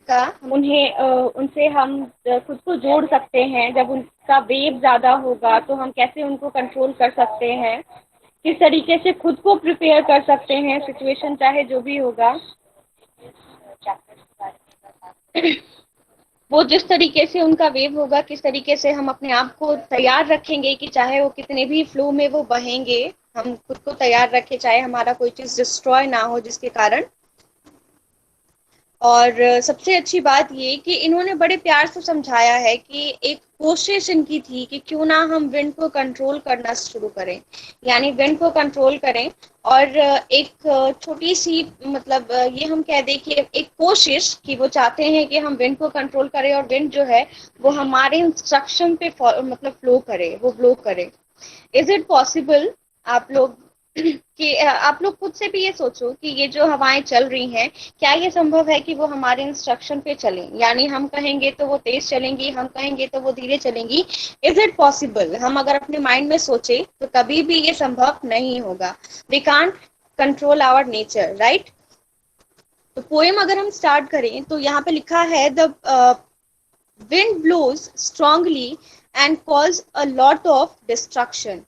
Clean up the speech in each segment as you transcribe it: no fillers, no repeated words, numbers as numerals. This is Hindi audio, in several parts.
का, उनसे हम खुद को जोड़ सकते हैं। जब उनका वेव ज़्यादा होगा तो हम कैसे उनको कंट्रोल कर सकते हैं, किस तरीके से खुद को प्रिपेयर कर सकते हैं, सिचुएशन चाहे जो भी होगा वो जिस तरीके से उनका वेव होगा, किस तरीके से हम अपने आप को तैयार रखेंगे कि चाहे वो कितने भी फ्लो में वो बहेंगे, हम खुद को तैयार रखें, चाहे हमारा कोई चीज़ डिस्ट्रॉय ना हो जिसके कारण। और सबसे अच्छी बात ये कि इन्होंने बड़े प्यार से समझाया है कि एक कोशिश इनकी थी कि क्यों ना हम विंड को कंट्रोल करना शुरू करें, यानी विंड को कंट्रोल करें। और एक छोटी सी मतलब ये हम कह दें कि एक कोशिश कि वो चाहते हैं कि हम विंड को कंट्रोल करें और विंड जो है वो हमारे इंस्ट्रक्शन पे मतलब फ्लो करे, वो फ्लो करे। इज इट पॉसिबल आप लोग कि आप लोग खुद से भी ये सोचो कि ये जो हवाएं चल रही हैं, क्या ये संभव है कि वो हमारे इंस्ट्रक्शन पे चलें, यानी हम कहेंगे तो वो तेज चलेंगी, हम कहेंगे तो वो धीरे चलेंगी। Is it possible? हम अगर अपने माइंड में सोचे तो कभी भी ये संभव नहीं होगा। We can't control our nature, right? तो पोएम अगर हम स्टार्ट करें तो यहाँ पे लिखा है, the wind blows strongly and cause a lot of destruction.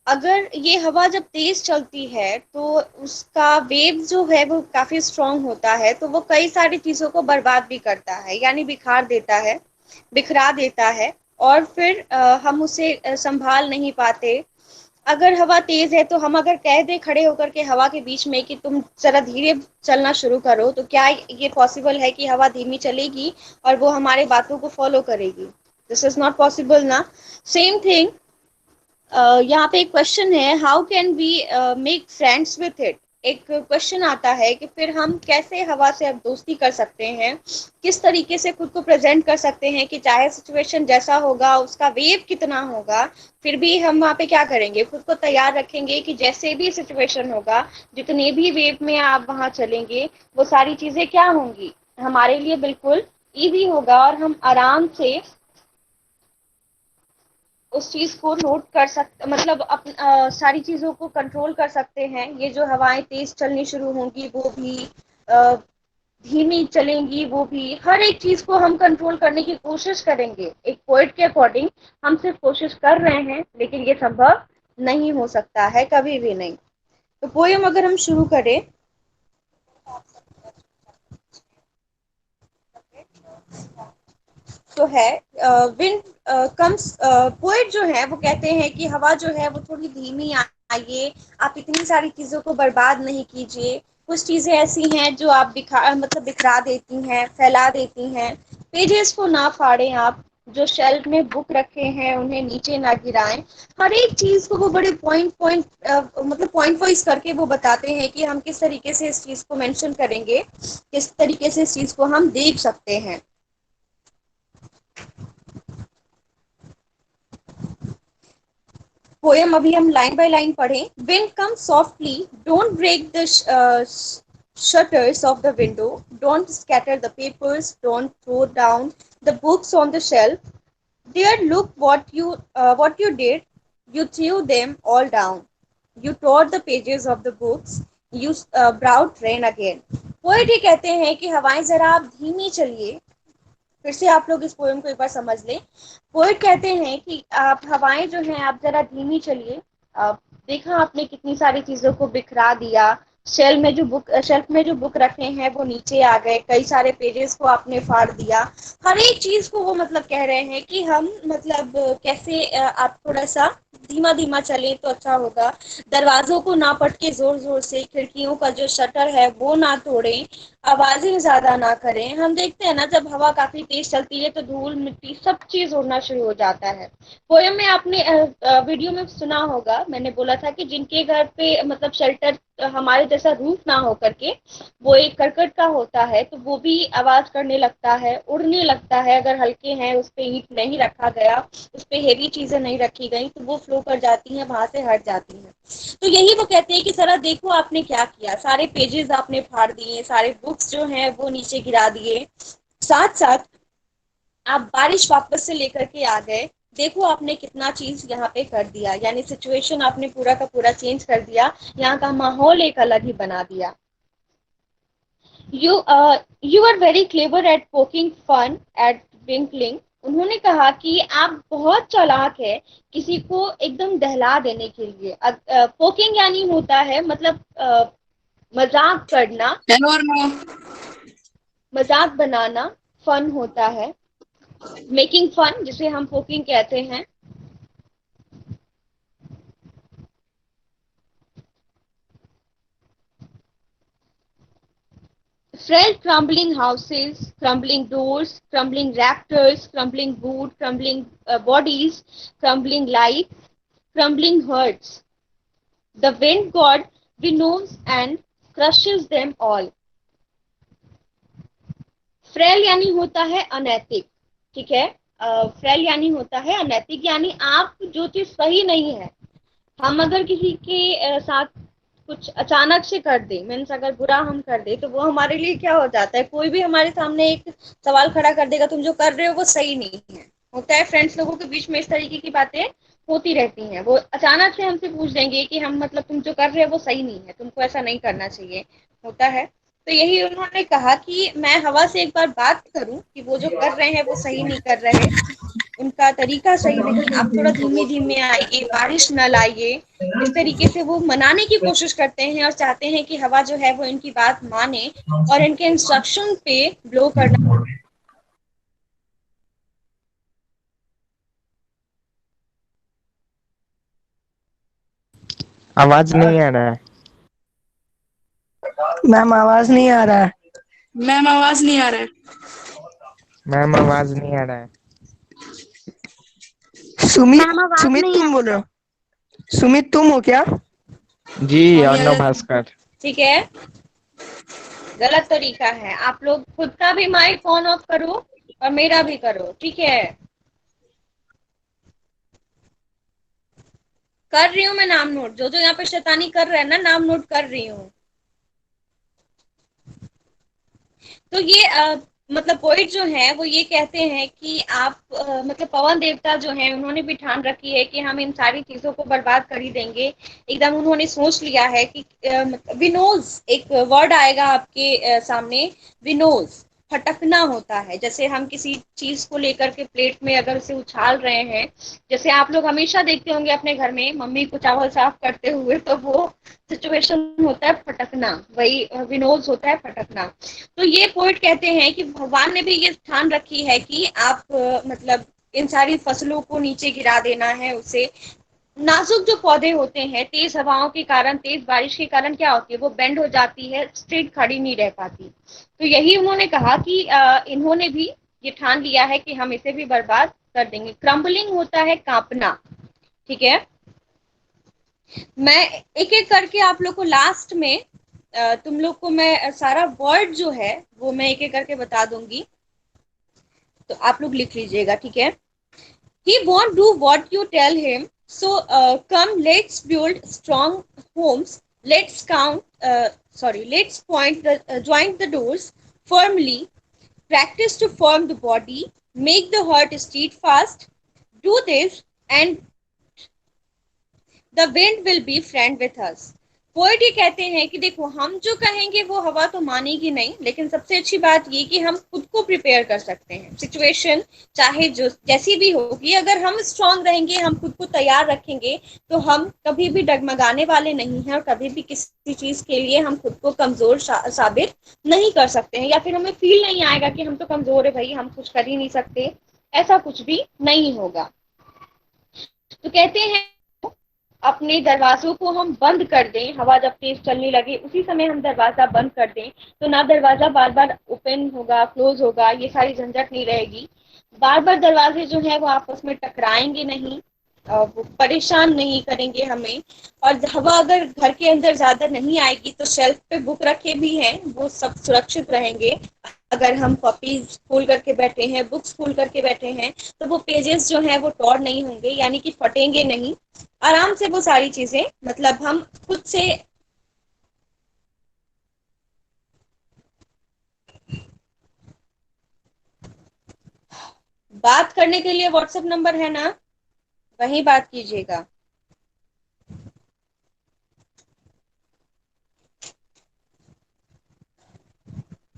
अगर ये हवा जब तेज चलती है तो उसका वेव जो है वो काफी स्ट्रांग होता है, तो वो कई सारी चीजों को बर्बाद भी करता है, यानी बिखार देता है, बिखरा देता है। और फिर हम उसे संभाल नहीं पाते। अगर हवा तेज है तो हम अगर कह दे खड़े होकर के हवा के बीच में कि तुम जरा धीरे चलना शुरू करो, तो क्या ये पॉसिबल है कि हवा धीमी चलेगी और वो हमारे बातों को फॉलो करेगी? दिस इज नॉट पॉसिबल ना। सेम थिंग, यहाँ पे एक क्वेश्चन है, how can we make friends with it. एक क्वेश्चन आता है कि फिर हम कैसे हवा से अब दोस्ती कर सकते हैं, किस तरीके से खुद को प्रेजेंट कर सकते हैं कि चाहे सिचुएशन जैसा होगा, उसका वेव कितना होगा, फिर भी हम वहाँ पे क्या करेंगे, खुद को तैयार रखेंगे कि जैसे भी सिचुएशन होगा, जितने भी वेव में आप वहाँ चलेंगे, वो सारी चीजें क्या होंगी, हमारे लिए बिल्कुल इजी होगा और हम आराम से उस चीज को नोट कर सकते, मतलब सारी चीजों को कंट्रोल कर सकते हैं। ये जो हवाएं तेज चलनी शुरू होंगी वो भी, अ, धीमी चलेंगी वो भी, हर एक चीज को हम कंट्रोल करने की कोशिश करेंगे। एक पोइट के अकॉर्डिंग हम सिर्फ कोशिश कर रहे हैं, लेकिन ये संभव नहीं हो सकता है, कभी भी नहीं। तो पोयम अगर हम शुरू करें तो है, विंड कम्स, पोएट जो है वो कहते हैं कि हवा जो है वो थोड़ी धीमी आइए, आप इतनी सारी चीजों को बर्बाद नहीं कीजिए। कुछ चीजें ऐसी हैं जो आप बिखरा देती हैं, फैला देती हैं। पेजेस को ना फाड़ें आप, जो शेल्फ में बुक रखे हैं उन्हें नीचे ना गिराएं। हर एक चीज को वो बड़े पॉइंट पॉइंट मतलब पॉइंट वाइज करके वो बताते हैं कि हम किस तरीके से इस चीज को मेंशन करेंगे, किस तरीके से इस चीज को हम देख सकते हैं। पोएम अभी हम लाइन बाय लाइन पढ़ें। Wind come softly, don't break the shutters of the window, don't scatter the papers, don't throw down the books on the shelf. Dear, look what you did. You threw them all down. You tore the pages of the books. You brought rain again. Poet ये कहते हैं कि हवाएं जरा आप धीमी चलिए। फिर से आप लोग इस पोएम को एक बार समझ लें। पोएट कहते हैं कि आप हवाएं जो हैं आप जरा धीमी चलिए। देखा आपने कितनी सारी चीजों को बिखरा दिया, शेल्फ में जो बुक रखे हैं वो नीचे आ गए, कई सारे पेजेस को आपने फाड़ दिया। हर एक चीज को वो मतलब कह रहे हैं कि हम मतलब कैसे आप थोड़ा सा धीमा धीमा चले तो अच्छा होगा। दरवाजों को ना पटके जोर जोर से, खिड़कियों का जो शटर है वो ना तोड़ें, आवाजें ज्यादा ना करें। हम देखते हैं ना जब हवा काफी तेज चलती है तो धूल मिट्टी सब चीज उड़ना शुरू हो जाता है। पोयम में आपने वीडियो में सुना होगा, मैंने बोला था कि जिनके घर पे मतलब शेल्टर हमारे जैसा रूफ ना हो करके वो एक करकट का होता है, तो वो भी आवाज करने लगता है, उड़ने लगता है। अगर हल्के हैं, उस पे ईंट नहीं रखा गया, उस पे हेवी चीजें नहीं रखी गई, तो वो फ्लो कर जाती हैं, वहां से हट जाती हैं। तो यही वो कहते हैं कि जरा देखो आपने क्या किया, सारे पेजेस आपने फाड़ दिए, सारे बुक्स जो हैं वो नीचे गिरा दिए, साथ साथ आप बारिश वापस से लेकर के आ गए। देखो आपने कितना चीज यहाँ पे कर दिया, यानी सिचुएशन आपने पूरा का पूरा चेंज कर दिया, यहाँ का माहौल एक अलग ही बना दिया। You are very clever at poking fun at twinkling. उन्होंने कहा कि आप बहुत चालाक है किसी को एकदम दहला देने के लिए। पोकिंग यानी होता है मतलब मजाक करना, हेलो और नो। मजाक बनाना। फन होता है मेकिंग फन, जिसे हम पोकिंग कहते हैं। Frail crumbling houses, crumbling doors, crumbling raptors, crumbling wood, crumbling bodies, crumbling lights, crumbling herds. The wind god winnows and crushes them all. Frail यानी होता है अनैतिक, ठीक है। फ्रेल यानी होता है अनैतिक, यानी आप जो चीज सही नहीं है, हम अगर किसी के साथ कुछ अचानक से कर दे, मीन्स अगर बुरा हम कर दे, तो वो हमारे लिए क्या हो जाता है, कोई भी हमारे सामने एक सवाल खड़ा कर देगा, तुम जो कर रहे हो वो सही नहीं है। होता है फ्रेंड्स लोगों के बीच में इस तरीके की बातें होती रहती हैं। वो अचानक से हमसे पूछ देंगे कि हम मतलब तुम जो कर रहे हो वो सही नहीं है, तुमको ऐसा नहीं करना चाहिए। होता है। तो यही उन्होंने कहा कि मैं हवा से एक बार बात करूं कि वो जो कर रहे हैं वो सही नहीं कर रहे, उनका तरीका सही नहीं, आप थोड़ा धीमे धीमे आइए, बारिश न लाइए। इस तरीके से वो मनाने की कोशिश करते हैं और चाहते हैं कि हवा जो है वो इनकी बात माने और इनके इंस्ट्रक्शन पे ब्लो करना। आवाज नहीं आ रहा है। मैम आवाज नहीं आ रहा है। मैम आवाज नहीं आ रहा है। मैम आवाज नहीं आ रहा है। सुमित, सुमित तुम बोल रहे हो? सुमित तुम हो क्या? जी, हाँ ये अर्णव भास्कर। ठीक है, गलत तरीका है। आप लोग खुद का भी माइक ऑन ऑफ करो और मेरा भी करो, ठीक है। कर रही हूँ मैं नाम नोट, जो जो यहाँ पे शैतानी कर रहा है ना, नाम नोट कर रही हूँ। तो ये मतलब पोइट जो है वो ये कहते हैं कि आप मतलब पवन देवता जो है उन्होंने भी ठान रखी है कि हम इन सारी चीजों को बर्बाद कर ही देंगे। एकदम उन्होंने सोच लिया है कि विनोज एक वर्ड आएगा आपके सामने। विनोज फटकना होता है, जैसे हम किसी चीज को लेकर के प्लेट में अगर उसे उछाल रहे हैं। जैसे आप लोग हमेशा देखते होंगे अपने घर में मम्मी को चावल साफ करते हुए, तो वो सिचुएशन होता है फटकना, वही विनोज होता है फटकना। तो ये पोइट कहते हैं कि भगवान ने भी ये ठान रखी है कि आप मतलब इन सारी फसलों को नीचे गिरा देना है। उसे नाजुक जो पौधे होते हैं, तेज हवाओं के कारण, तेज बारिश के कारण क्या होती है, वो बेंड हो जाती है, स्ट्रेट खड़ी नहीं रह पाती। तो यही उन्होंने कहा कि इन्होंने भी ये ठान लिया है कि हम इसे भी बर्बाद कर देंगे। क्रम्बलिंग होता है कांपना, ठीक है। मैं एक एक करके आप लोग को लास्ट में तुम लोग को मैं सारा वर्ड जो है वो मैं एक एक करके बता दूंगी, तो आप लोग लिख लीजिएगा, ठीक है। He won't do what you tell him. So come, let's build strong homes. Let's let's join the doors firmly. Practice to form the body. Make the heart steadfast. Do this, and the wind will be friend with us. Poet ये कहते हैं कि देखो, हम जो कहेंगे वो हवा तो मानेगी नहीं, लेकिन सबसे अच्छी बात ये कि हम खुद को प्रिपेयर कर सकते हैं। सिचुएशन चाहे जो जैसी भी होगी, अगर हम स्ट्रांग रहेंगे, हम खुद को तैयार रखेंगे, तो हम कभी भी डगमगाने वाले नहीं हैं और कभी भी किसी चीज के लिए हम खुद को कमजोर साबित नहीं कर सकते हैं, या फिर हमें फील नहीं आएगा कि हम तो कमजोर है भाई, हम कुछ कर ही नहीं सकते। ऐसा कुछ भी नहीं होगा। तो कहते हैं अपने दरवाजों को हम बंद कर दें, हवा जब तेज चलने लगे उसी समय हम दरवाजा बंद कर दें, तो ना दरवाजा बार बार ओपन होगा, क्लोज होगा, ये सारी झंझट नहीं रहेगी। बार बार दरवाजे जो है वो आपस में टकराएंगे नहीं, वो परेशान नहीं करेंगे हमें। और हवा अगर घर के अंदर ज्यादा नहीं आएगी तो शेल्फ पे बुक रखे भी हैं, वो सब सुरक्षित रहेंगे। अगर हम कॉपीज खोल करके बैठे हैं, बुक्स खोल करके बैठे हैं, तो वो पेजेस जो है वो टॉर नहीं होंगे, यानी कि फटेंगे नहीं। आराम से वो सारी चीजें मतलब हम खुद से। बात करने के लिए व्हाट्सएप नंबर है ना, वहीं बात कीजिएगा।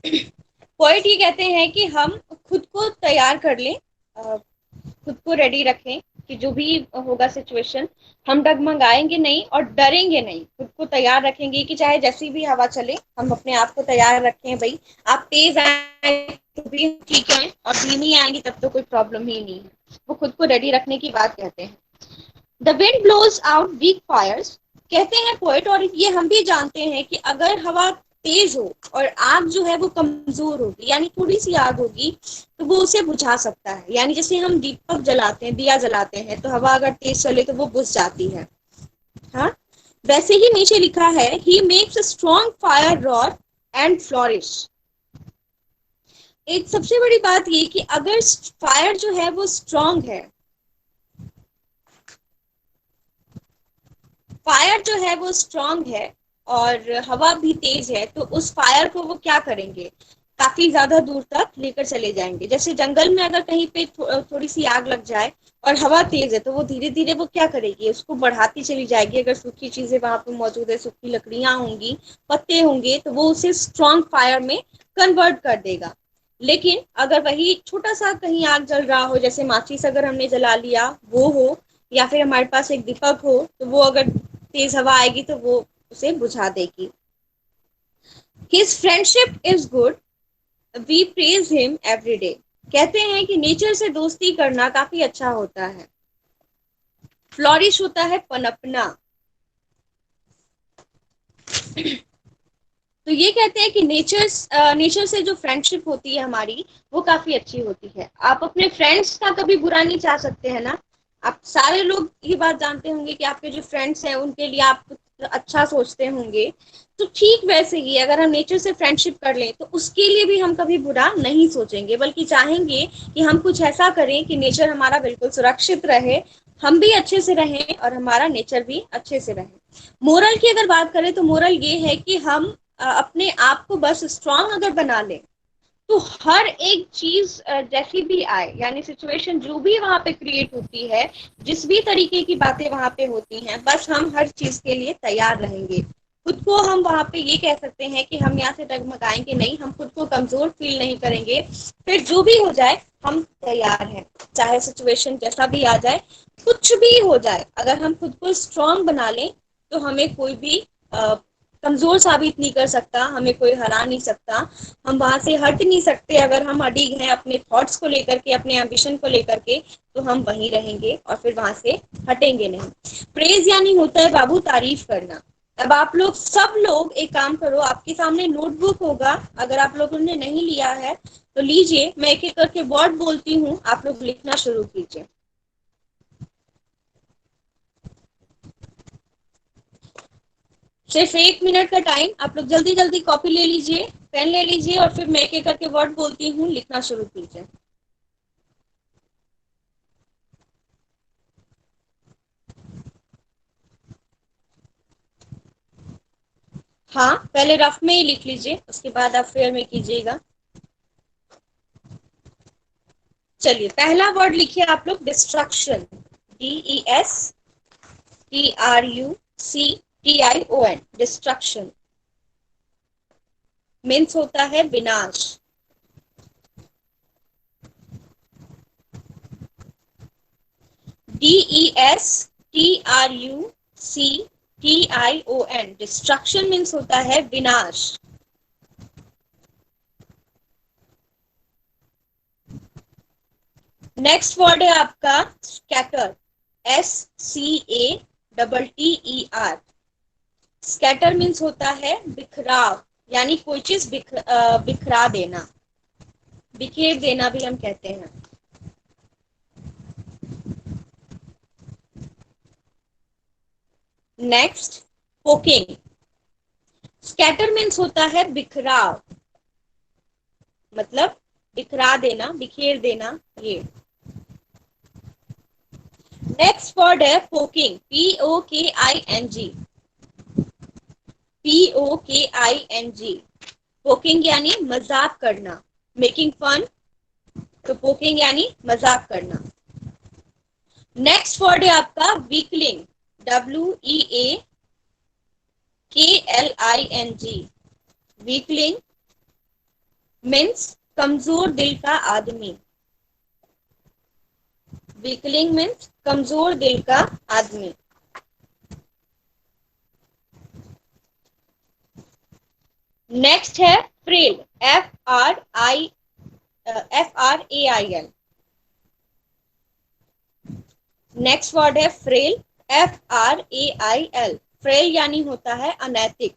पोएट ये कहते हैं कि हम खुद को तैयार कर लें, खुद को रेडी रखें कि जो भी होगा सिचुएशन, हम डगमगाएंगे नहीं और डरेंगे नहीं। खुद को तैयार रखेंगे कि चाहे जैसी भी हवा चले, हम अपने आप को तैयार रखें। भाई आप तेज आए तो भी ठीक है, और धीमी आएंगी तब तो कोई प्रॉब्लम ही नहीं है। वो खुद को रेडी रखने की बात कहते हैं। The wind blows out weak fires, कहते हैं पोएट, और ये हम भी जानते हैं कि अगर हवा तेज हो और आग जो है वो कमजोर होगी, यानी थोड़ी सी आग होगी, तो वो उसे बुझा सकता है। यानी जैसे हम दीपक जलाते हैं, दिया जलाते हैं, तो हवा अगर तेज चले तो वो बुझ जाती है। हाँ, वैसे ही नीचे लिखा है, he makes a strong fire roar and flourish. एक सबसे बड़ी बात ये कि अगर फायर जो है वो स्ट्रॉन्ग है, फायर जो है वो स्ट्रॉन्ग है और हवा भी तेज है, तो उस फायर को वो क्या करेंगे, काफी ज्यादा दूर तक लेकर चले जाएंगे। जैसे जंगल में अगर कहीं पे थोड़ी सी आग लग जाए और हवा तेज है, तो वो धीरे धीरे वो क्या करेगी, उसको बढ़ाती चली जाएगी। अगर सूखी चीजें वहां पे मौजूद है, सूखी लकड़ियां होंगी, पत्ते होंगे, तो वो उसे स्ट्रॉन्ग फायर में कन्वर्ट कर देगा। लेकिन अगर वही छोटा सा कहीं आग जल रहा हो, जैसे माचिस अगर हमने जला लिया वो हो, या फिर हमारे पास एक दीपक हो, तो वो अगर तेज हवा आएगी तो वो उसे बुझा देगी। His friendship is good, we praise him every day, कहते हैं कि नेचर से दोस्ती करना काफी अच्छा होता है। फ्लॉरिश होता है पनपना। तो ये कहते हैं कि नेचर से जो फ्रेंडशिप होती है हमारी, वो काफी अच्छी होती है। आप अपने फ्रेंड्स का कभी बुरा नहीं चाह सकते है ना। आप सारे लोग ये बात जानते होंगे कि आपके जो फ्रेंड्स हैं उनके लिए आप अच्छा सोचते होंगे। तो ठीक वैसे ही अगर हम नेचर से फ्रेंडशिप कर लें, तो उसके लिए भी हम कभी बुरा नहीं सोचेंगे, बल्कि चाहेंगे कि हम कुछ ऐसा करें कि नेचर हमारा बिल्कुल सुरक्षित रहे, हम भी अच्छे से रहें और हमारा नेचर भी अच्छे से रहे। मोरल की अगर बात करें तो मोरल ये है कि हम अपने आप को बस स्ट्रांग अगर बना लें, तो हर एक चीज जैसी भी आए, यानी सिचुएशन जो भी वहां पे क्रिएट होती है, जिस भी तरीके की बातें वहां पे होती हैं, बस हम हर चीज के लिए तैयार रहेंगे। खुद को हम वहां पे ये कह सकते हैं कि हम यहाँ से डगमगाएंगे नहीं, हम खुद को कमजोर फील नहीं करेंगे। फिर जो भी हो जाए हम तैयार हैं, चाहे सिचुएशन जैसा भी आ जाए, कुछ भी हो जाए, अगर हम खुद को स्ट्रांग बना लें तो हमें कोई भी कमजोर साबित नहीं कर सकता, हमें कोई हरा नहीं सकता। हम वहां से हट नहीं सकते। अगर हम अडिग हैं अपने थॉट्स को लेकर के, अपने एम्बिशन को लेकर के, तो हम वहीं रहेंगे और फिर वहां से हटेंगे नहीं। प्रेज यानी होता है बाबू तारीफ करना। अब आप लोग सब लोग एक काम करो, आपके सामने नोटबुक होगा, अगर आप लोगों ने नहीं लिया है तो लीजिए, मैं एक एक करके वर्ड बोलती हूँ, आप लोग लिखना शुरू कीजिए। सिर्फ 1 मिनट का टाइम, आप लोग जल्दी जल्दी कॉपी ले लीजिए, पेन ले लीजिए, और फिर मैं एक एक करके वर्ड बोलती हूँ, लिखना शुरू कीजिए। हाँ, पहले रफ में ही लिख लीजिए, उसके बाद आप फेयर में कीजिएगा। चलिए, पहला वर्ड लिखिए आप लोग, डिस्ट्रक्शन। DESTRUCTION, डिस्ट्रक्शन मीन्स होता है विनाश। DESTRUCTION, डिस्ट्रक्शन मीन्स होता है विनाश। नेक्स्ट वर्ड है आपका स्कैटर। SCATTER, स्कैटर मीन्स होता है बिखराव, यानी कोई चीज बिखरा देना, बिखेर देना भी हम कहते हैं। Next poking. स्कैटर मीन्स होता है बिखराव, मतलब बिखरा देना, बिखेर देना, ये। नेक्स्ट वर्ड है पोकिंग। POKING, POKING, पोकिंग यानी मजाक करना, मेकिंग फन, तो पोकिंग यानी मजाक करना। नेक्स्ट वर्ड है आपका वीकलिंग। WEAKLING, वीकलिंग, मीन्स कमजोर दिल का आदमी। वीकलिंग मीन्स कमजोर दिल का आदमी। नेक्स्ट है फ्रेल, FRAIL। नेक्स्ट वर्ड है फ्रेल, FRAIL। फ्रेल यानी होता है अनैतिक।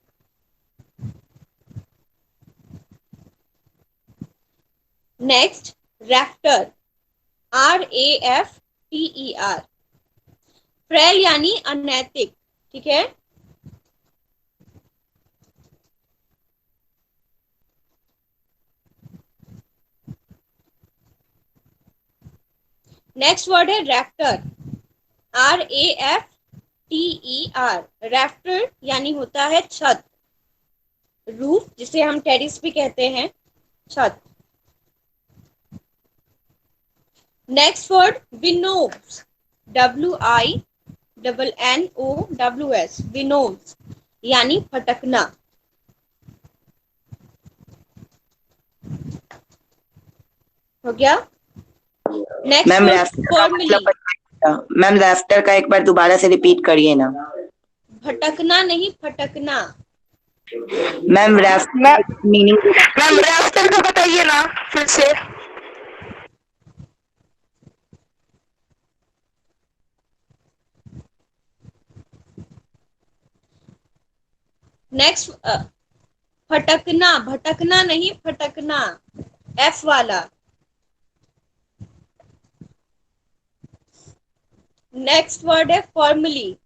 Next रैफ्टर, RAFTER। फ्रेल यानी अनैतिक, ठीक है। नेक्स्ट वर्ड है रैफ्टर, RAFTER। रैफ्टर यानी होता है छत, रूफ, जिसे हम टेरिस भी कहते हैं, छत। Next word winnows, WINNOWS। Winnows यानी फटकना। हो गया। नेक्स्ट मैम वर्ड राफ्टर का फॉर्मली, मतलब बताइएगा। मैम राफ्टर का एक बार दोबारा से रिपीट करिए ना। भटकना नहीं, फटकना। मैम राफ्टर मैम का मीनिंग। मैम राफ्टर का बताइए ना फिर से। नेक्स्ट फटकना, भटकना नहीं, फटकना, F वाला। नेक्स्ट वर्ड है फॉर्मली,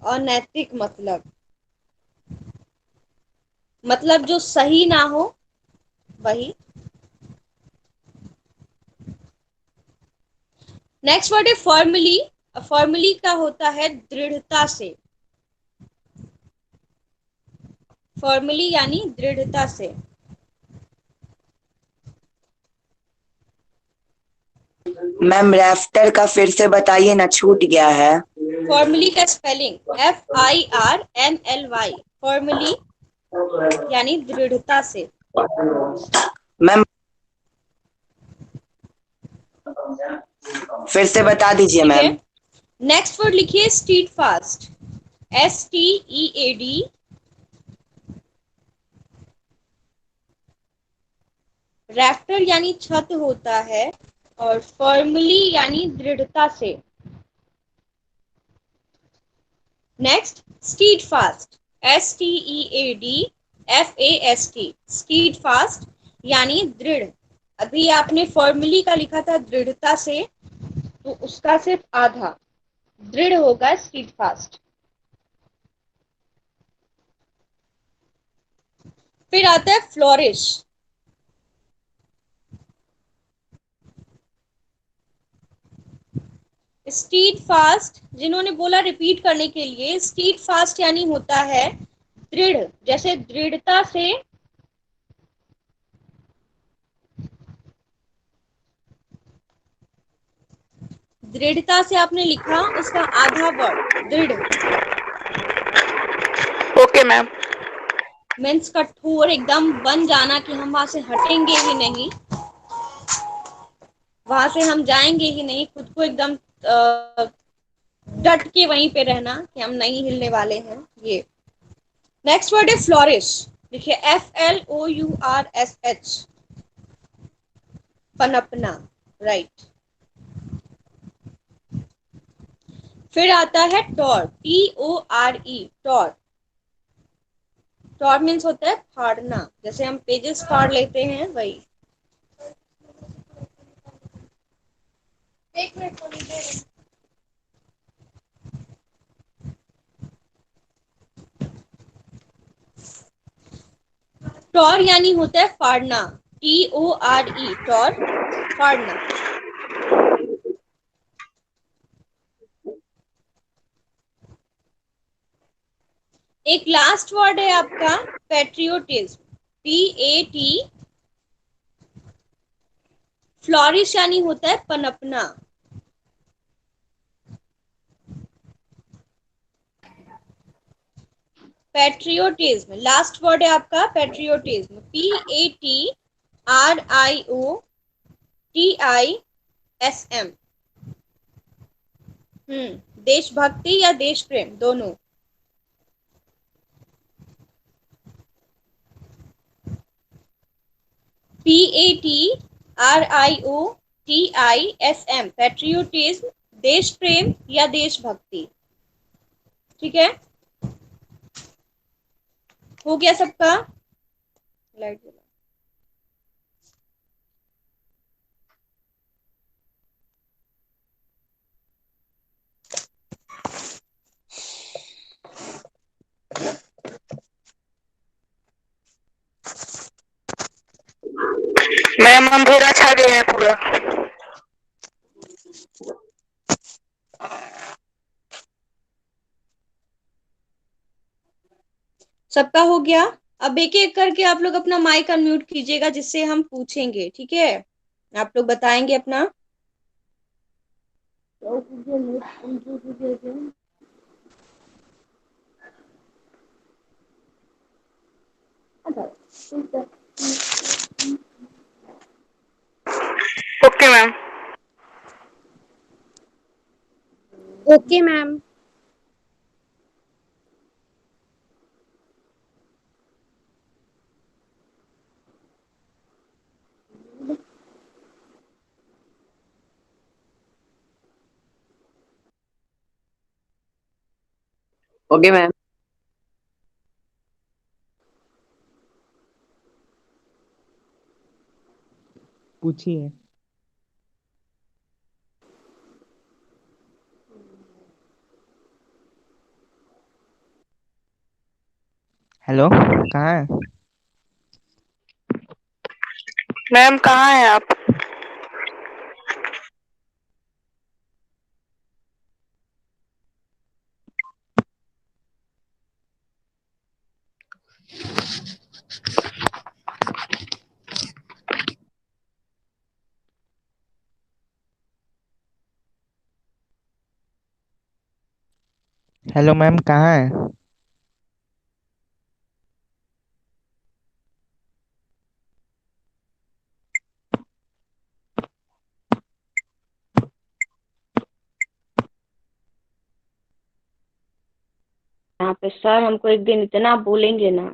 अनैतिक, मतलब जो सही ना हो वही। नेक्स्ट वर्ड है फॉर्मली। फॉर्मली का होता है दृढ़ता से। फॉर्मली यानी दृढ़ता से। मैम राफ्टर का फिर से बताइए ना, छूट गया है। फॉर्मली का स्पेलिंग FIRMLY। फॉर्मली यानी दृढ़ता से। मैम फिर से बता दीजिए ठीक है। मैम। नेक्स्ट वर्ड लिखिए स्टीड फास्ट, STEAD। रैफ्टर यानी छत होता है, और फॉर्मली यानी दृढ़ता से। Next stead fast, STEADFAST। Stead fast यानी दृढ़। अभी आपने फॉर्मली का लिखा था दृढ़ता से, तो उसका सिर्फ आधा, दृढ़ होगा स्टीड फास्ट। फिर आता है फ्लोरिश। स्टीड फास्ट, जिन्होंने बोला रिपीट करने के लिए, स्टीड फास्ट यानी होता है दृढ़, जैसे दृढ़ता से। दृढ़ता से आपने लिखा, उसका आधा वर्ड दृढ़। Okay ma'am. मीन्स कठोर, एकदम बन जाना कि हम वहां से हटेंगे ही नहीं, वहां से हम जाएंगे ही नहीं, खुद को एकदम डट के वहीं पे रहना कि हम नहीं हिलने वाले हैं, ये। नेक्स्ट वर्ड है फ्लोरिश। देखिए FLOURSH, पनपना, राइट। फिर आता है tore, TORE, tore. Tore means होता है फाड़ना, जैसे हम पेजेस फाड़ लेते हैं, वही। एक मिनट टॉर यानी होता है फाड़ना, TORE, टॉर, फाड़ना। एक लास्ट वर्ड है आपका पैट्रियोटिज्म, PAT। फ्लोरिश यानी होता है पनपना। पैट्रियोटिज्म, लास्ट वर्ड है आपका पैट्रियोटिज्म, PATRIOTISM। देशभक्ति या देश प्रेम, दोनों। PATRIOTISM, पैट्रियोटिज्म, देश प्रेम या देशभक्ति। ठीक है, हो गया सबका? लाइट जला। मैम अंधेरा छा गया है पूरा। सबका हो गया? अब एक एक करके आप लोग अपना माइक अनम्यूट कीजिएगा, जिससे हम पूछेंगे। ठीक है, आप लोग बताएंगे अपना। Okay ma'am. Okay ma'am. Okay ma'am. पूछिए। हेलो, कहाँ है? मैम कहाँ हैं आप? हेलो मैम, कहाँ है? यहाँ पे सर हमको एक दिन इतना बोलेंगे ना।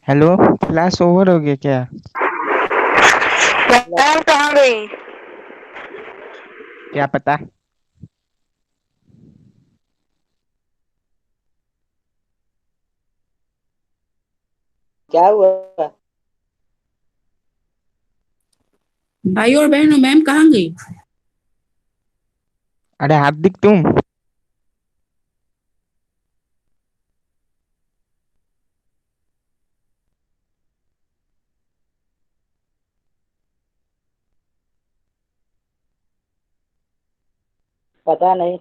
हेलो, क्लास ओवर हो गया क्या? मैम कहाँ गई? क्या पता। क्या हुआ? भाई और बहनों, मैम कहाँ गई? अरे हार्दिक, तुम? पता नहीं।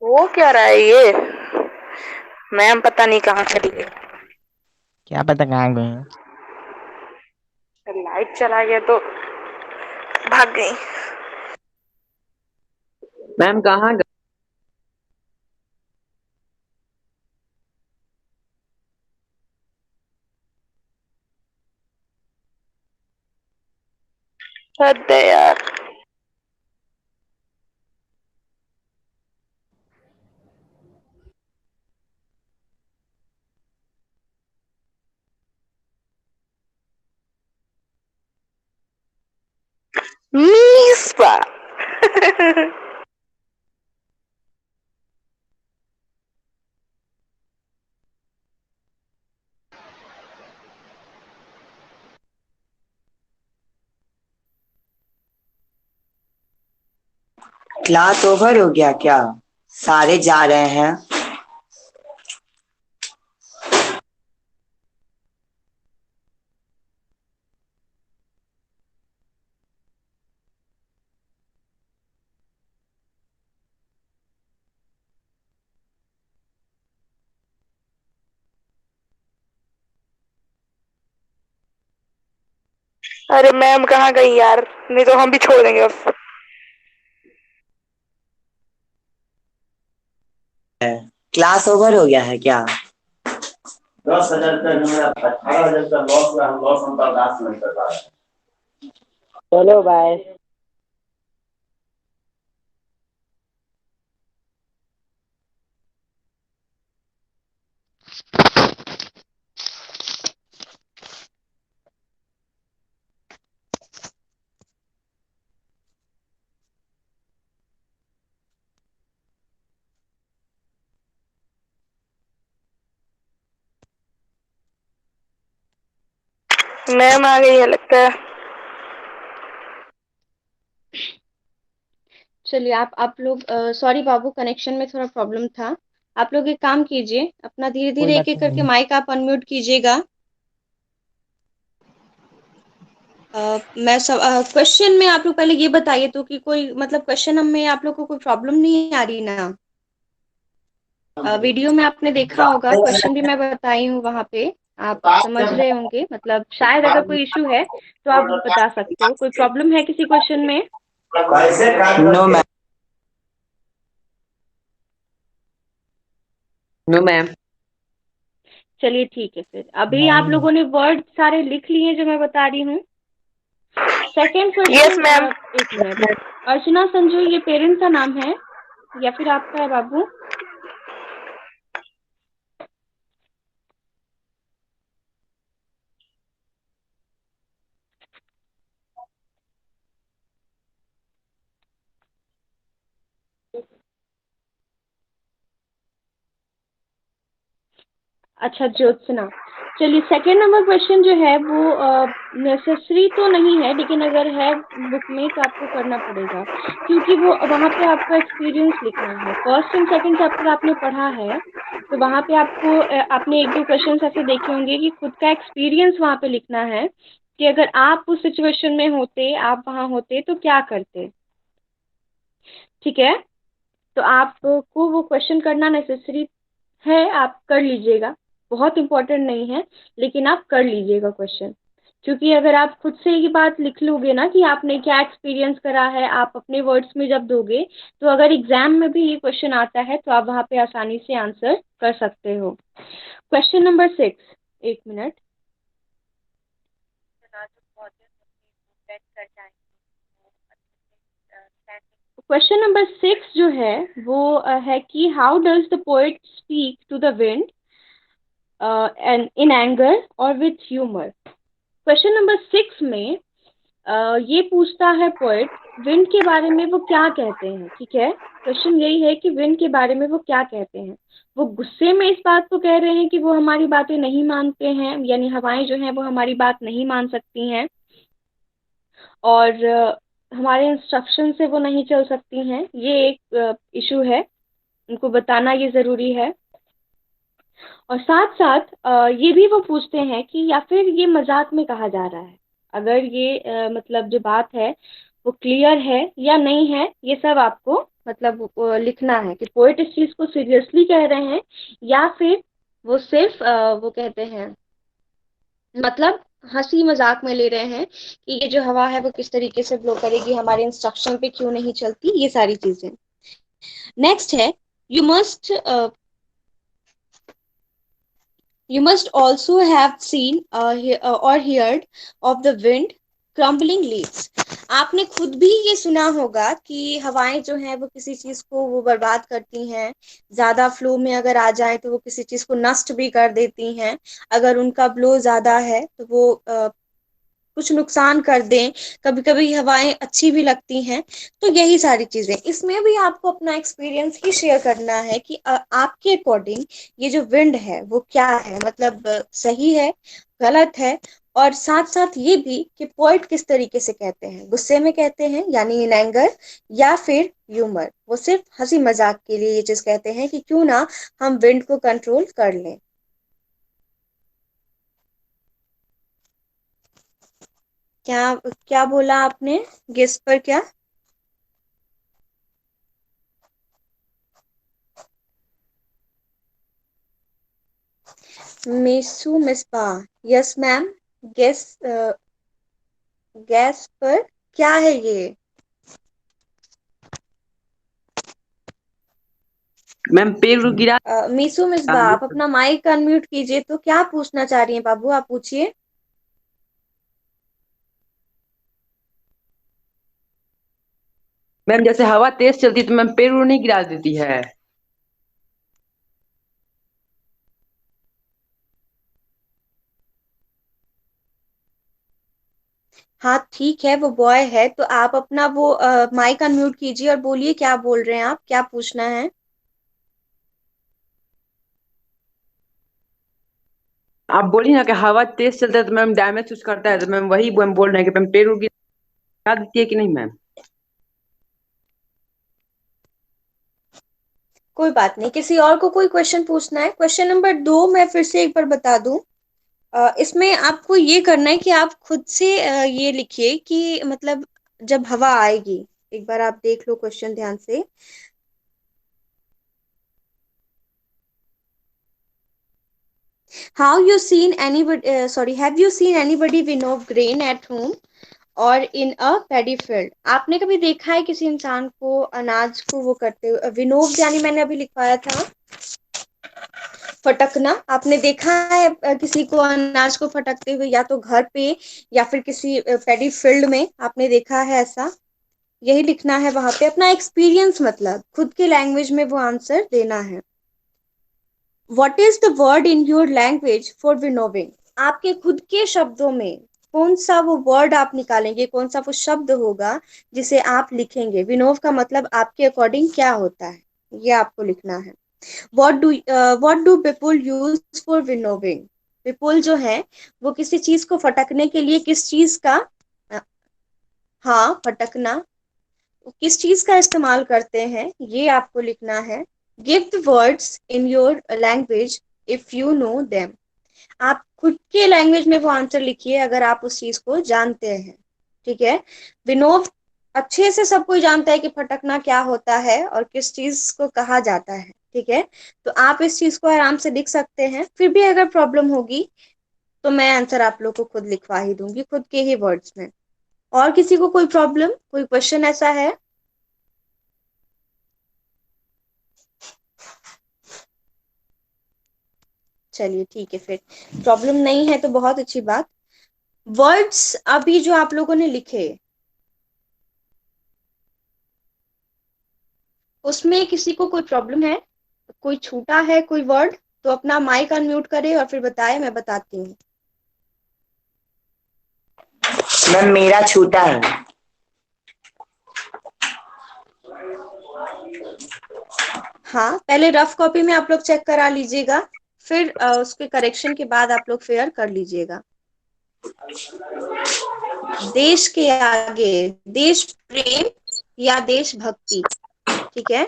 वो क्या रहा है ये? मैम पता नहीं कहाँ चली गई। क्या पता कहाँ गए हैं। लाइट चला गया तो भाग गई। मैम कहाँ गए? हद है यार। मीस्पा। क्लास ओवर हो गया क्या? सारे जा रहे हैं। अरे मैम कहाँ गई यार, नहीं तो हम भी छोड़ देंगे अब। क्लास ओवर हो गया है क्या? 10,000 का मेरा 18,000 का लॉस हुआ, हम लॉस हम बर्दाश्त नहीं कर पा रहे। चलो बाय। मैम आ गई है लगता है। चलिए आप लोग, सॉरी बाबू, कनेक्शन में थोड़ा प्रॉब्लम था। आप लोग एक काम कीजिए, अपना धीरे कोई धीरे बात एक एक करके नहीं। माइक आप अनम्यूट कीजिएगा। मैं सब क्वेश्चन में आप लोग पहले ये बताइए तो कि कोई मतलब क्वेश्चन में आप लोग को कोई प्रॉब्लम नहीं आ रही ना? वीडियो में आपने देखा होगा, क्वेश्चन भी मैं बताई हूँ वहाँ पे, आप समझ रहे होंगे। मतलब शायद अगर कोई इशू है तो आप बता सकते हो। कोई प्रॉब्लम है किसी क्वेश्चन में? No ma'am. No ma'am. चलिए ठीक है, फिर अभी आप नहीं। लोगों ने वर्ड सारे लिख लिए जो मैं बता रही हूँ। Second yes question, ma'am. एक मिनट। अर्चना संजू, ये पेरेंट्स का नाम है या फिर आपका है बाबू? अच्छा, ज्योत्सना। चलिए, सेकंड नंबर क्वेश्चन जो है वो नेसेसरी तो नहीं है, लेकिन अगर है बुक में तो आपको करना पड़ेगा, क्योंकि वो वहाँ पे आपका एक्सपीरियंस लिखना है। फर्स्ट एंड सेकंड चैप्टर आपने पढ़ा है, तो वहाँ पे आपको आपने एक दो क्वेश्चन ऐसे देखे होंगे कि खुद का एक्सपीरियंस वहाँ पे लिखना है कि अगर आप उस सिचुएशन में होते, आप वहाँ होते तो क्या करते। ठीक है, तो आपको वो क्वेश्चन करना नेसेसरी है, आप कर लीजिएगा। बहुत इम्पोर्टेंट नहीं है, लेकिन आप कर लीजिएगा क्वेश्चन। क्योंकि अगर आप खुद से ये बात लिख लोगे ना कि आपने क्या एक्सपीरियंस करा है, आप अपने वर्ड्स में जब दोगे, तो अगर एग्जाम में भी ये क्वेश्चन आता है तो आप वहाँ पे आसानी से आंसर कर सकते हो। क्वेश्चन नंबर 6, एक मिनट। क्वेश्चन नंबर 6 जो है वो है कि how does the poet speak to the wind and in anger और विथ ह्यूमर। क्वेश्चन नंबर 6 में ये पूछता है पोएट विंड के बारे में वो क्या कहते हैं। ठीक है, क्वेश्चन यही है कि विंड के बारे में वो क्या कहते हैं। वो गुस्से में इस बात को कह रहे हैं कि वो हमारी बातें नहीं मानते हैं, यानी हवाएं जो हैं वो हमारी बात नहीं मान सकती हैं और हमारे इंस्ट्रक्शन से वो नहीं चल सकती हैं। ये एक इशू है, उनको बताना ये ज़रूरी है। और साथ साथ ये भी वो पूछते हैं कि या फिर ये मजाक में कहा जा रहा है। अगर ये मतलब जो बात है वो क्लियर है या नहीं है, ये सब आपको मतलब लिखना है कि पोएट इस चीज़ को सीरियसली कह रहे हैं या फिर वो सिर्फ वो कहते हैं मतलब हंसी मजाक में ले रहे हैं कि ये जो हवा है वो किस तरीके से ब्लो करेगी, हमारे इंस्ट्रक्शन पे क्यों नहीं चलती, ये सारी चीजें। नेक्स्ट है you must also have seen or heard of the wind crumbling leaves। आपने खुद भी ये सुना होगा कि हवाएं जो हैं वो किसी चीज को वो बर्बाद करती हैं, ज्यादा फ्लो में अगर आ जाए तो वो किसी चीज को नष्ट भी कर देती हैं। अगर उनका ब्लो ज्यादा है तो वो कुछ नुकसान कर दें। कभी कभी हवाएं अच्छी भी लगती हैं। तो यही सारी चीजें, इसमें भी आपको अपना एक्सपीरियंस ही शेयर करना है कि आपके अकॉर्डिंग ये जो विंड है वो क्या है, मतलब सही है, गलत है। और साथ साथ ये भी कि पोएट किस तरीके से कहते हैं, गुस्से में कहते हैं यानी इन एंगर, या फिर ह्यूमर, वो सिर्फ हंसी मजाक के लिए ये चीज कहते हैं कि क्यों ना हम विंड को कंट्रोल कर लें। क्या क्या बोला आपने, गेस पर क्या? मिसू Misbah, yes ma'am. Guess gas पर क्या है ये? मैम पेड़ गिरा मिसू मिसबा, आप अपना माइक अनम्यूट कीजिए। तो क्या पूछना चाह रही हैं बाबू, आप पूछिए। मैम जैसे हवा तेज चलती है तो मैम पेड़ नहीं गिरा देती है। हाँ ठीक है, वो बॉय है तो आप अपना वो माइक अनम्यूट कीजिए और बोलिए क्या बोल रहे हैं आप, क्या पूछना है। आप बोली ना कि हवा तेज चलता है तो मैम डैमेज कुछ करता है, तो मैम वही मैम बोल रहे हैं कि मैम पेड़ गिरा देती है कि नहीं मैम। कोई बात नहीं, किसी और को कोई क्वेश्चन पूछना है? क्वेश्चन नंबर 2 मैं फिर से एक बार बता दूं। इसमें आपको ये करना है कि आप खुद से ये लिखिए कि मतलब जब हवा आएगी, एक बार आप देख लो क्वेश्चन ध्यान से। How you seen anybody have you seen anybody winnow grain at home और इन अ पैडी फील्ड। आपने कभी देखा है किसी इंसान को अनाज को वो करते हुए, विनोव यानी मैंने अभी लिखवाया था फटकना। आपने देखा है किसी को अनाज को फटकते हुए, या तो घर पे या फिर किसी पैडी फील्ड में आपने देखा है ऐसा? यही लिखना है वहां पे, अपना एक्सपीरियंस, मतलब खुद के लैंग्वेज में वो आंसर देना है। What is the word in your language for winnowing. आपके खुद के शब्दों में कौन सा वो वर्ड आप निकालेंगे, कौन सा वो शब्द होगा जिसे आप लिखेंगे। विनोव का मतलब आपके अकॉर्डिंग क्या होता है, ये आपको लिखना है। What do people use for winnowing. People जो है वो किसी चीज को फटकने के लिए किस चीज का, हाँ फटकना, किस चीज का इस्तेमाल करते हैं, ये आपको लिखना है। Give the words in your language if you know them. आप खुद के लैंग्वेज में वो आंसर लिखिए अगर आप उस चीज को जानते हैं। ठीक है, विनोव अच्छे से सब कोई जानता है कि फटकना क्या होता है और किस चीज को कहा जाता है। ठीक है, तो आप इस चीज को आराम से लिख सकते हैं। फिर भी अगर प्रॉब्लम होगी तो मैं आंसर आप लोग को खुद लिखवा ही दूंगी, खुद के ही वर्ड्स में। और किसी को कोई प्रॉब्लम, कोई क्वेश्चन ऐसा है? चलिए ठीक है, फिर प्रॉब्लम नहीं है तो बहुत अच्छी बात। वर्ड्स अभी जो आप लोगों ने लिखे, उसमें किसी को कोई प्रॉब्लम है, कोई छूटा है कोई वर्ड, तो अपना माइक अनम्यूट करे और फिर बताए, मैं बताती हूँ। मैम मेरा छूटा है। हाँ, पहले रफ कॉपी में आप लोग चेक करा लीजिएगा, फिर उसके करेक्शन के बाद आप लोग फेयर कर लीजिएगा। देश के आगे देश प्रेम या देशभक्ति, ठीक है।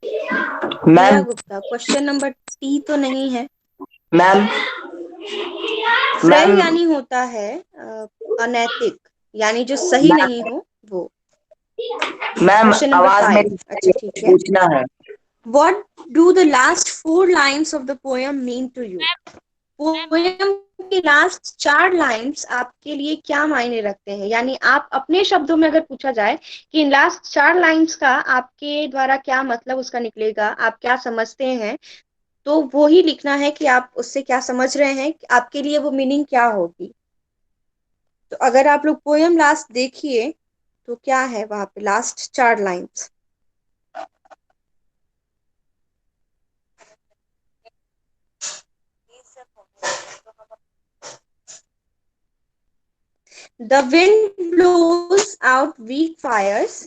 Priya ma'am Gupta, question number T तो नहीं है। मैम फ्रेल मैम यानी होता है अनैतिक, यानी जो सही नहीं हो वो। मैम क्वेश्चन नंबर आवाज 5, मेरी अच्छा ठीक है। पूछना है। What do the last 4 lines of the poem mean to you? Poem की लास्ट 4 लाइंस आपके लिए क्या मायने रखते हैं? यानी आप अपने शब्दों में अगर पूछा जाए कि इन लास्ट 4 लाइंस का आपके द्वारा क्या मतलब उसका निकलेगा, आप क्या समझते हैं, तो वो ही लिखना है कि आप उससे क्या समझ रहे हैं, आपके लिए वो मीनिंग क्या होगी। तो अगर आप लोग पोएम लास्ट देखिए तो क्या है वहां पे last 4 lines. The wind blows out weak fires,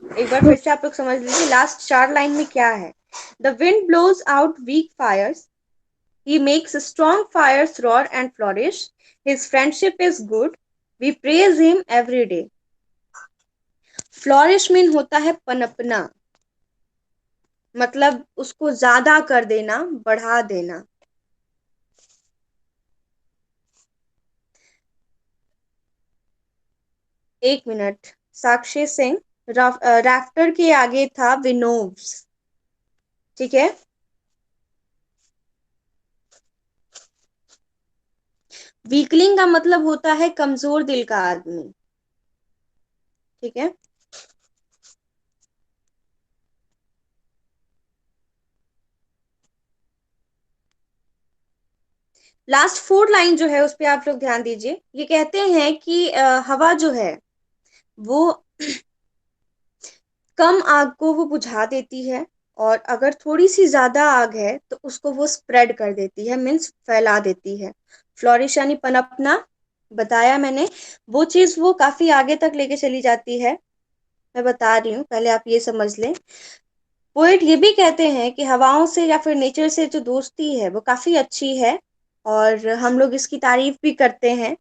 एक बार फिर से आप लोग समझ लीजिए लास्ट 4 लाइन में क्या है। The wind blows out weak fires, he makes strong fires roar and flourish, his friendship is good, we praise him every day। Flourish mean होता है पनपना, मतलब उसको ज्यादा कर देना, बढ़ा देना। एक मिनट, साक्षी सिंह, राफ्टर के आगे था विनोव्स, ठीक है। वीकलिंग का मतलब होता है कमजोर दिल का आदमी, ठीक है। लास्ट 4 लाइन जो है उस पर आप लोग ध्यान दीजिए। ये कहते हैं कि हवा जो है वो कम आग को वो बुझा देती है, और अगर थोड़ी सी ज्यादा आग है तो उसको वो स्प्रेड कर देती है, मीन्स फैला देती है। फ्लोरिश यानी पनपना, बताया मैंने। वो चीज वो काफी आगे तक लेके चली जाती है, मैं बता रही हूँ, पहले आप ये समझ लें। पोएट ये भी कहते हैं कि हवाओं से या फिर नेचर से जो दोस्ती है वो काफी अच्छी है, और हम लोग इसकी तारीफ भी करते हैं,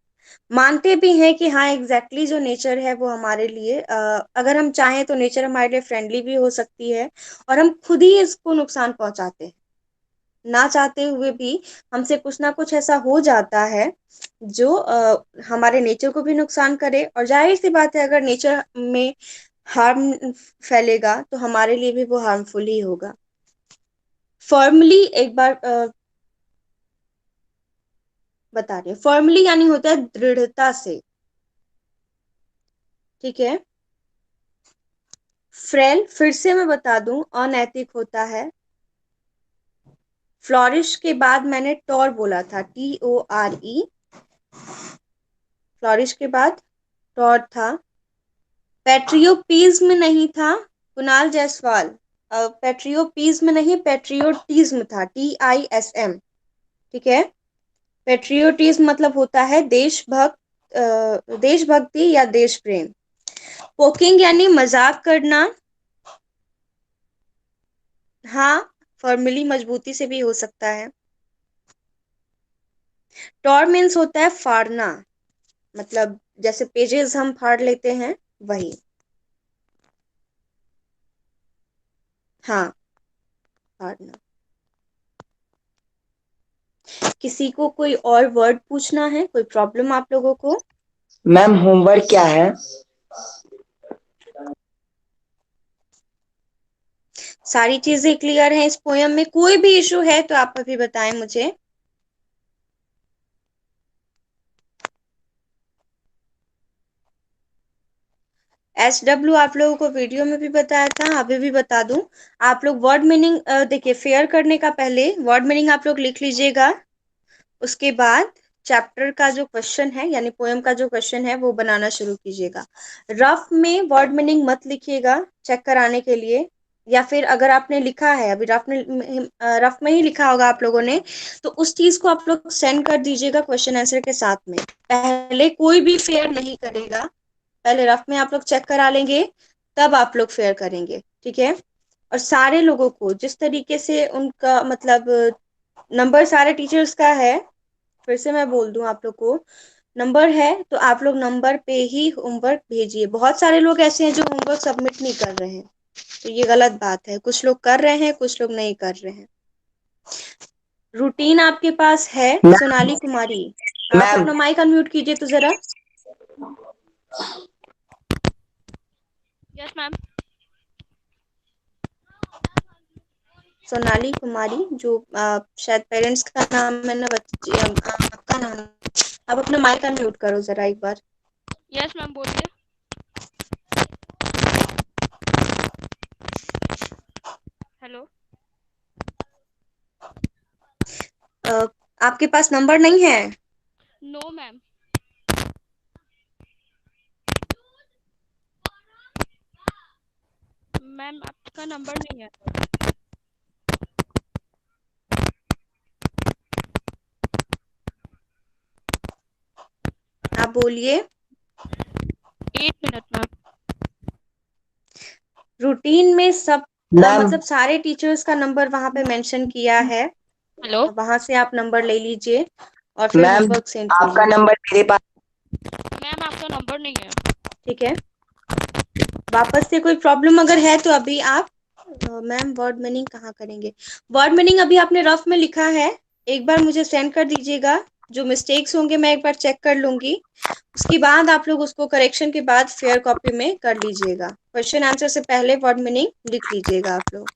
मानते भी हैं कि हाँ एग्जैक्टली जो नेचर है वो हमारे लिए अगर हम चाहें तो नेचर हमारे लिए फ्रेंडली भी हो सकती है, और हम खुद ही इसको नुकसान पहुंचाते हैं, ना चाहते हुए भी हमसे कुछ ना कुछ ऐसा हो जाता है जो हमारे नेचर को भी नुकसान करे, और जाहिर सी बात है अगर नेचर में हार्म फैलेगा तो हमारे लिए भी वो हार्मफुल ही होगा। फॉर्मली एक बार बता रही हूँ, फॉर्मली यानी होता है दृढ़ता से, ठीक है। फ्रेल फिर से मैं बता दूं अनैतिक होता है। फ्लोरिश के बाद मैंने टॉर बोला था, TORE, फ्लोरिश के बाद टॉर था। पेट्रियोटिज्म नहीं था, कुणाल जायसवाल, पेट्रियोटिज्म नहीं, पेट्रियोटिज्म था, TISM, ठीक है। पेट्रियोटिज्म मतलब होता है देशभक्ति या देश प्रेम। पोकिंग यानी मजाक करना, हाँ फॉर्मली मजबूती से भी हो सकता है। टॉर मीन्स होता है फाड़ना, मतलब जैसे पेजेस हम फाड़ लेते हैं वही, हाँ फाड़ना। किसी को कोई और वर्ड पूछना है, कोई प्रॉब्लम आप लोगों को? मैम होमवर्क क्या है? सारी चीजें क्लियर हैं इस पोयम में? कोई भी इशू है तो आप अभी बताएं मुझे। SW आप लोगों को वीडियो में भी बताया था, अभी भी बता दूं। आप लोग वर्ड मीनिंग देखिए, फेयर करने का पहले वर्ड मीनिंग आप लोग लिख लीजिएगा। उसके बाद चैप्टर का जो क्वेश्चन है यानी पोएम का जो क्वेश्चन है वो बनाना शुरू कीजिएगा। रफ में वर्ड मीनिंग मत लिखिएगा चेक कराने के लिए, या फिर अगर आपने लिखा है अभी रफ में ही लिखा होगा आप लोगों ने, तो उस चीज को आप लोग सेंड कर दीजिएगा क्वेश्चन आंसर के साथ में। पहले कोई भी फेयर नहीं करेगा, पहले रफ में आप लोग चेक करा लेंगे, तब आप लोग फेयर करेंगे, ठीक है। और सारे लोगों को जिस तरीके से उनका मतलब नंबर सारे टीचर्स का है, फिर से मैं बोल दूं आप लोग को, नंबर है तो आप लोग नंबर पे ही होमवर्क भेजिए। बहुत सारे लोग ऐसे हैं जो होमवर्क सबमिट नहीं कर रहे हैं, तो ये गलत बात है। कुछ लोग कर रहे हैं, कुछ लोग नहीं कर रहे हैं। रूटीन आपके पास है सोनाली कुमारी, आप मैम अपना माइक अनम्यूट कीजिए तो जरा। Yes ma'am. सोनाली कुमारी, जो शायद पेरेंट्स का नाम है ना, बच्ची आपका नाम, आप अपना माइक अनम्यूट करो जरा एक बार। यस मैम बोलिए। हेलो। आपके पास नंबर नहीं है? No ma'am. मैम आपका नंबर नहीं है। आप बोलिए। 8 मिनट मैम। रूटीन में सब मैम मतलब सारे टीचर्स का नंबर वहां पे मेंशन किया है, हेलो। वहां से आप नंबर ले लीजिए और फिर मैम होमवर्क सेंड आपका कीजिए, नंबर मेरे पास। मैम आपका नंबर नहीं है। ठीक है। वापस से कोई प्रॉब्लम अगर है तो अभी आप मैम वर्ड मीनिंग कहाँ करेंगे? वर्ड मीनिंग अभी आपने रफ में लिखा है, एक बार मुझे सेंड कर दीजिएगा। जो मिस्टेक्स होंगे मैं एक बार चेक कर लूंगी, उसके बाद आप लोग उसको करेक्शन के बाद फेयर कॉपी में कर लीजिएगा। क्वेश्चन आंसर से पहले वर्ड मीनिंग लिख लीजिएगा आप लोग,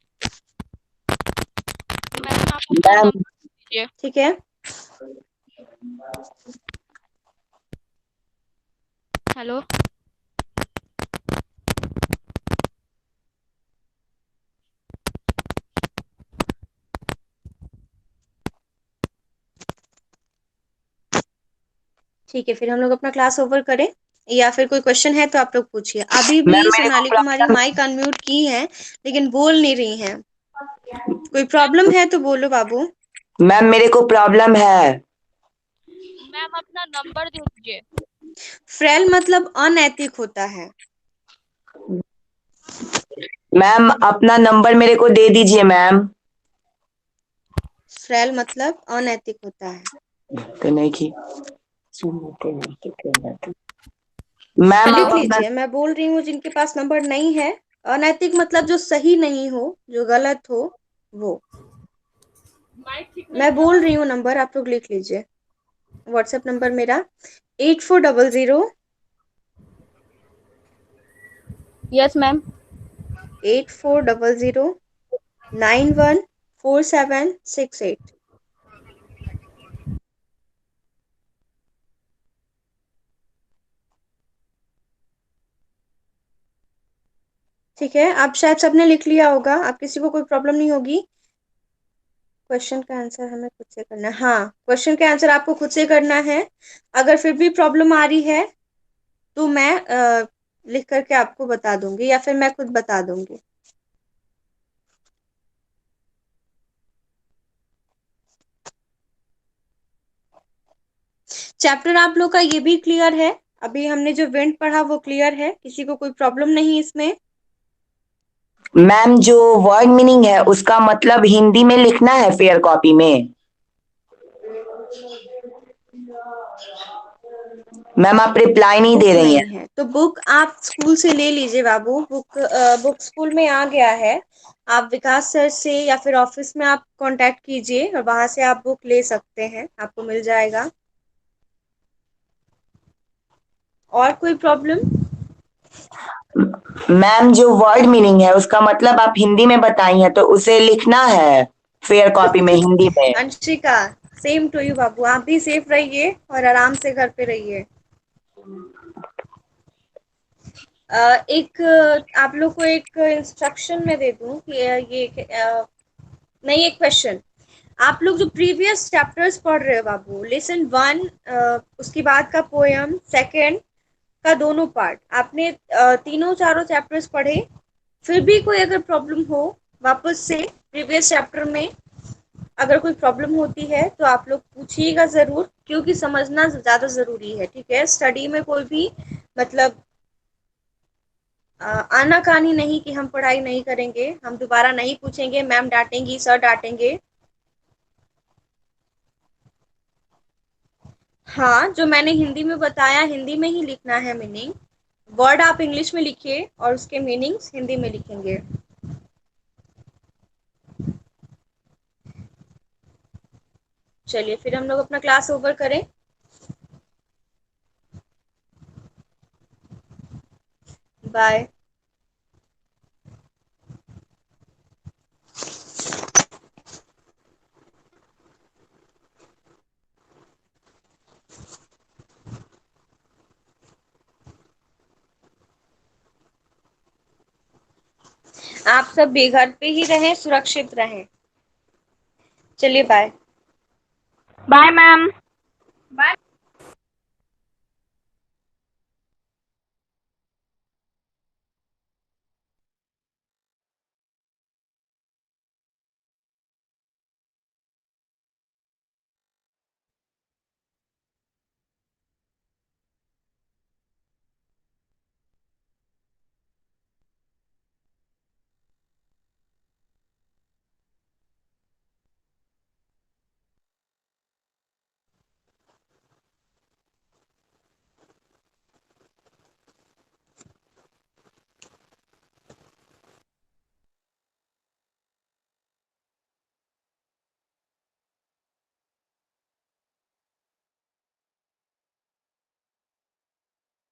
मैम आप अपना मैम नंबर दीजिए। ठीक है। हेलो। ठीक है, फिर हम लोग अपना क्लास ओवर करें, या फिर कोई क्वेश्चन है तो आप लोग पूछिए। अभी मैम भी मेरे को Sonali Kumari problem. Mic unmute की हैं लेकिन बोल नहीं रही हैं। कोई प्रॉब्लम है तो बोलो बाबू। मैम मेरे को प्रॉब्लम है। मैम अपना नंबर दे दीजिए। फ्रेल मतलब अनैतिक होता है। मैम अपना नंबर मेरे को दे दीजिए मैम। फ्रेल मतलब अनैतिक होता है। तो नहीं की मैम लिख आप अपना। लीजिए, मैं बोल रही हूँ जिनके पास नंबर नहीं है। अनैतिक मतलब जो सही नहीं हो, जो गलत हो, वो। मैं बोल रही हूँ नंबर, आप लोग लिख लीजिए। व्हाट्सएप नंबर मेरा 8400 यस मैम। 9400914768। ठीक है, आप शायद सबने लिख लिया होगा, आप किसी को कोई प्रॉब्लम नहीं होगी। क्वेश्चन का आंसर हमें खुद से करना है, हाँ क्वेश्चन का आंसर आपको खुद से करना है। अगर फिर भी प्रॉब्लम आ रही है तो मैं लिख करके आपको बता दूंगी, या फिर मैं खुद बता दूंगी। चैप्टर आप लोग का ये भी क्लियर है? अभी हमने जो विंड पढ़ा वो क्लियर है? किसी को कोई प्रॉब्लम नहीं इसमें? मैम जो वर्ड मीनिंग है उसका मतलब हिंदी में लिखना है फेयर कॉपी में। मैम आप रिप्लाई नहीं बुक दे रही हैं। नहीं है तो बुक आप स्कूल से ले लीजिए बाबू। बुक स्कूल में आ गया है, आप विकास सर से या फिर ऑफिस में आप कांटेक्ट कीजिए और वहां से आप बुक ले सकते हैं, आपको मिल जाएगा। और कोई प्रॉब्लम? मैम जो वर्ड मीनिंग है उसका मतलब आप हिंदी में बताई हैं तो उसे लिखना है फेयर कॉपी में हिंदी में। अंशिका, सेम टू यू बाबू, आप भी सेफ रहिए और आराम से घर पे रहिए। एक आप लोग को एक इंस्ट्रक्शन में दे दूं कि नहीं, एक क्वेश्चन। आप लोग जो प्रीवियस चैप्टर्स पढ़ रहे हो बाबू, लेसन 1 उसके बाद का पोयम सेकंड का दोनों पार्ट आपने तीनों चारों चैप्टर्स पढ़े, फिर भी कोई अगर प्रॉब्लम हो वापस से प्रीवियस चैप्टर में अगर कोई प्रॉब्लम होती है तो आप लोग पूछिएगा जरूर, क्योंकि समझना ज्यादा जरूरी है। ठीक है, स्टडी में कोई भी मतलब आनाकानी नहीं कि हम पढ़ाई नहीं करेंगे, हम दोबारा नहीं पूछेंगे, मैम डांटेंगी, सर डांटेंगे। हाँ, जो मैंने हिंदी में बताया हिंदी में ही लिखना है मीनिंग। वर्ड आप इंग्लिश में लिखिए और उसके मीनिंग्स हिंदी में लिखेंगे। चलिए फिर हम लोग अपना क्लास ओवर करें। बाय। आप सब बेघर पे ही रहें, सुरक्षित रहें। चलिए बाय। Bye ma'am. बाय।